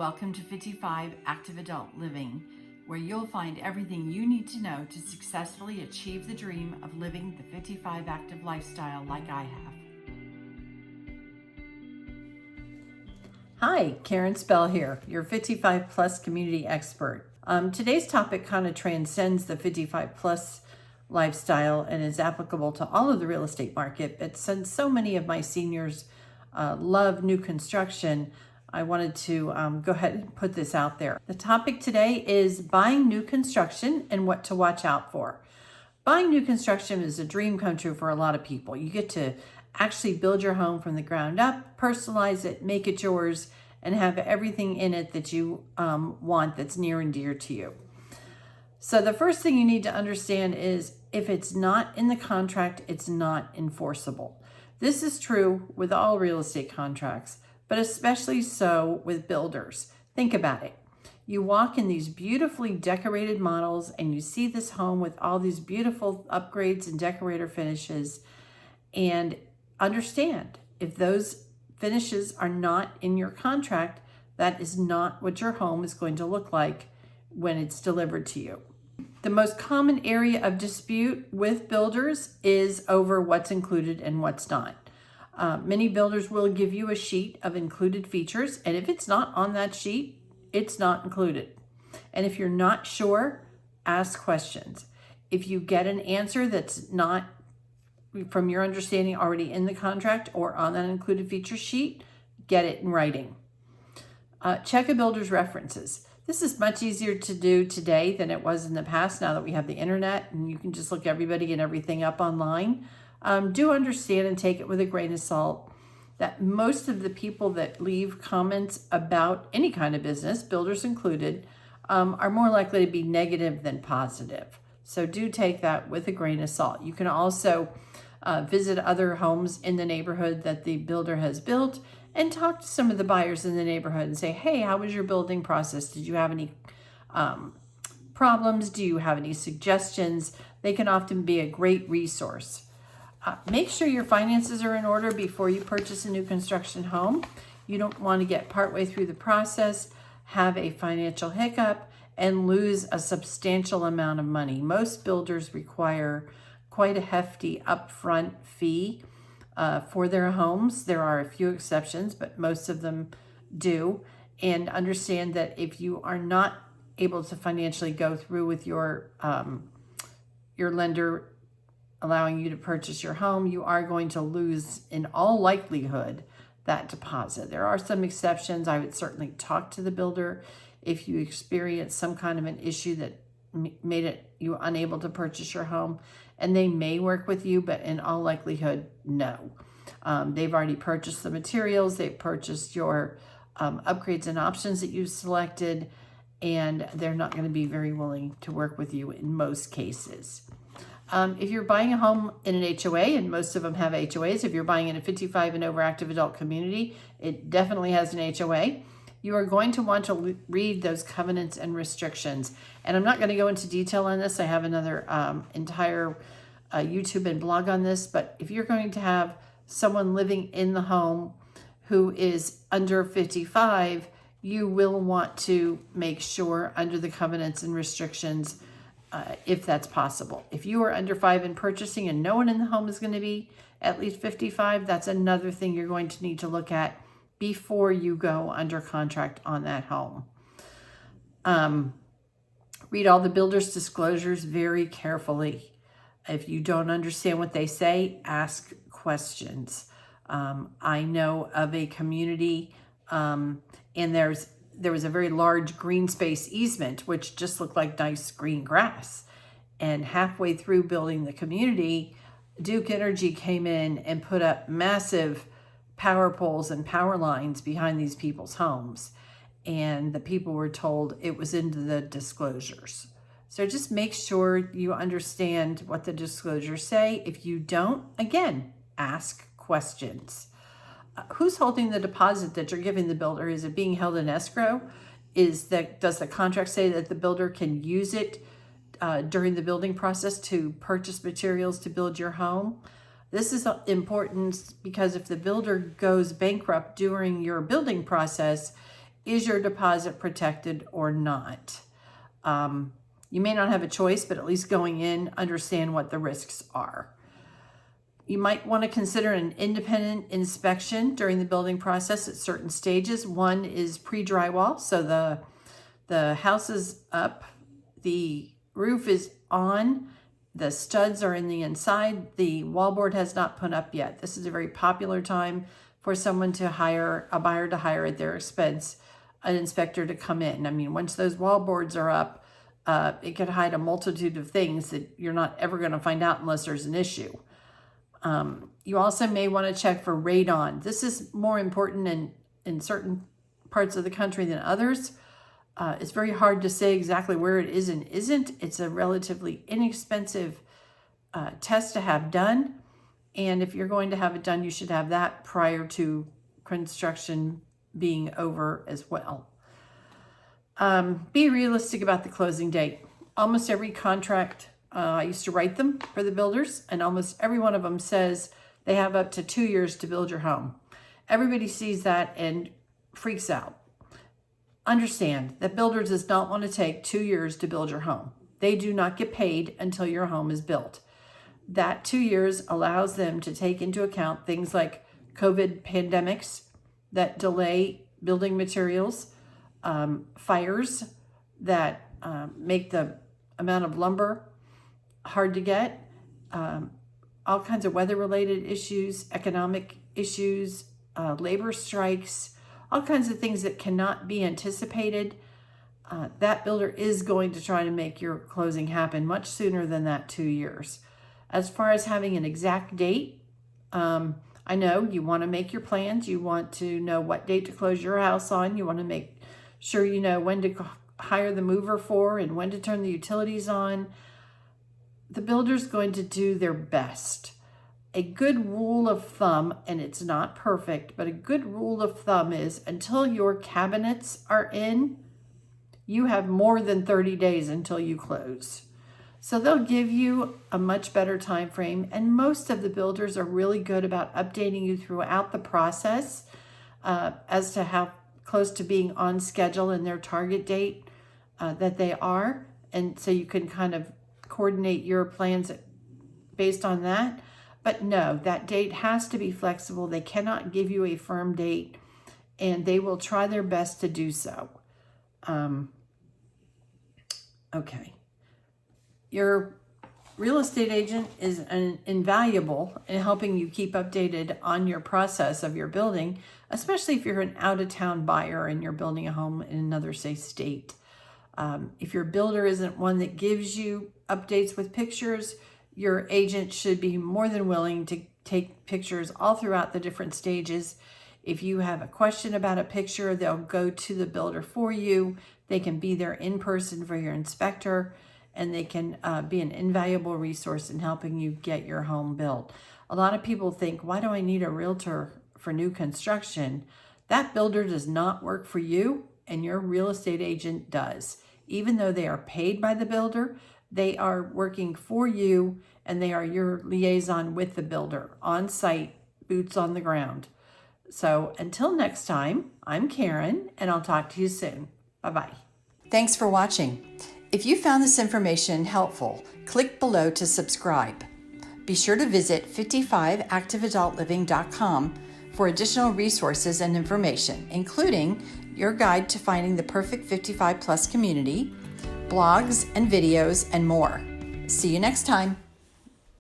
Welcome to 55 Active Adult Living, where you'll find everything you need to know to successfully achieve the dream of living the 55 active lifestyle like I have. Hi, Karen Spell here, your 55 plus community expert. Today's topic kind of transcends the 55 plus lifestyle and is applicable to all of the real estate market. But since so many of my seniors love new construction, I wanted to go ahead and put this out there. The topic today is buying new construction and what to watch out for. Buying new construction is a dream come true for a lot of people. You get to actually build your home from the ground up, personalize it, make it yours, and have everything in it that you want that's near and dear to you. So the first thing you need to understand is if it's not in the contract, it's not enforceable. This is true with all real estate contracts, but especially so with builders. Think about it. You walk in these beautifully decorated models and you see this home with all these beautiful upgrades and decorator finishes, and understand if those finishes are not in your contract, that is not what your home is going to look like when it's delivered to you. The most common area of dispute with builders is over what's included and what's not. Many builders will give you a sheet of included features, and if it's not on that sheet, it's not included. And if you're not sure, ask questions. If you get an answer that's not from your understanding already in the contract or on that included feature sheet, get it in writing. Check a builder's references. This is much easier to do today than it was in the past, now that we have the internet and you can just look everybody and everything up online. Do understand and take it with a grain of salt that most of the people that leave comments about any kind of business, builders included, are more likely to be negative than positive. So do take that with a grain of salt. You can also visit other homes in the neighborhood that the builder has built and talk to some of the buyers in the neighborhood and say, hey, how was your building process? Did you have any problems? Do you have any suggestions? They can often be a great resource. Make sure your finances are in order before you purchase a new construction home. You don't want to get partway through the process, have a financial hiccup, and lose a substantial amount of money. Most builders require quite a hefty upfront fee for their homes. There are a few exceptions, but most of them do. And understand that if you are not able to financially go through with your lender allowing you to purchase your home, you are going to lose, in all likelihood, that deposit. There are some exceptions. I would certainly talk to the builder if you experience some kind of an issue that made you unable to purchase your home, and they may work with you, but in all likelihood, no. They've already purchased the materials, they've purchased your upgrades and options that you've selected, and they're not going to be very willing to work with you in most cases. If you're buying a home in an HOA, and most of them have HOAs, if you're buying in a 55 and over active adult community, it definitely has an HOA. You are going to want to read those covenants and restrictions. And I'm not going to go into detail on this. I have another entire YouTube and blog on this. But if you're going to have someone living in the home who is under 55, you will want to make sure under the covenants and restrictions if that's possible. If you are under 5 and purchasing and no one in the home is going to be at least 55, that's another thing you're going to need to look at before you go under contract on that home. Read all the builder's disclosures very carefully. If you don't understand what they say, ask questions. I know of a community and there was a very large green space easement, which just looked like nice green grass. And halfway through building the community, Duke Energy came in and put up massive power poles and power lines behind these people's homes. And the people were told it was into the disclosures. So just make sure you understand what the disclosures say. If you don't, again, ask questions. Who's holding the deposit that you're giving the builder? Is it being held in escrow? Does the contract say that the builder can use it during the building process to purchase materials to build your home? This is important because if the builder goes bankrupt during your building process, Is your deposit protected or not? You may not have a choice, but at least going in, understand what the risks are. You might want to consider an independent inspection during the building process at certain stages. One is pre-drywall, so the house is up, the roof is on, the studs are in the inside, the wallboard has not put up yet. This is a very popular time for someone to hire, a buyer to hire at their expense, an inspector to come in. I mean, once those wallboards are up, it could hide a multitude of things that you're not ever going to find out unless there's an issue. You also may want to check for radon. This is more important in certain parts of the country than others. It's very hard to say exactly where it is and isn't. It's a relatively inexpensive test to have done. And if you're going to have it done, you should have that prior to construction being over as well. Be realistic about the closing date. Almost every contract, I used to write them for the builders, and almost every one of them says they have up to 2 years to build your home. Everybody sees that and freaks out. Understand that builder does not want to take 2 years to build your home. They do not get paid until your home is built. That 2 years allows them to take into account things like COVID pandemics that delay building materials, fires that make the amount of lumber hard to get, all kinds of weather-related issues, economic issues, labor strikes, all kinds of things that cannot be anticipated. That builder is going to try to make your closing happen much sooner than that 2 years. As far as having an exact date, I know you want to make your plans. You want to know what date to close your house on. You want to make sure you know when to hire the mover for and when to turn the utilities on. The builder's going to do their best. A good rule of thumb, and it's not perfect, but a good rule of thumb is until your cabinets are in, you have more than 30 days until you close. So they'll give you a much better time frame, and most of the builders are really good about updating you throughout the process as to how close to being on schedule and their target date that they are. And so you can kind of coordinate your plans based on that. But no, that date has to be flexible. They cannot give you a firm date, and they will try their best to do so. Okay. Your real estate agent is invaluable in helping you keep updated on your process of your building, especially if you're an out-of-town buyer and you're building a home in another, say, state. If your builder isn't one that gives you updates with pictures, your agent should be more than willing to take pictures all throughout the different stages. If you have a question about a picture, they'll go to the builder for you. They can be there in person for your inspector, and they can be an invaluable resource in helping you get your home built. A lot of people think, why do I need a realtor for new construction? That builder does not work for you, and your real estate agent does. Even though they are paid by the builder, they are working for you, and they are your liaison with the builder, on site, boots on the ground. So until next time, I'm Karen, and I'll talk to you soon. Bye-bye. Thanks for watching. If you found this information helpful, click below to subscribe. Be sure to visit 55activeadultliving.com for additional resources and information, including your guide to finding the perfect 55 plus community, blogs and videos, and more. See you next time.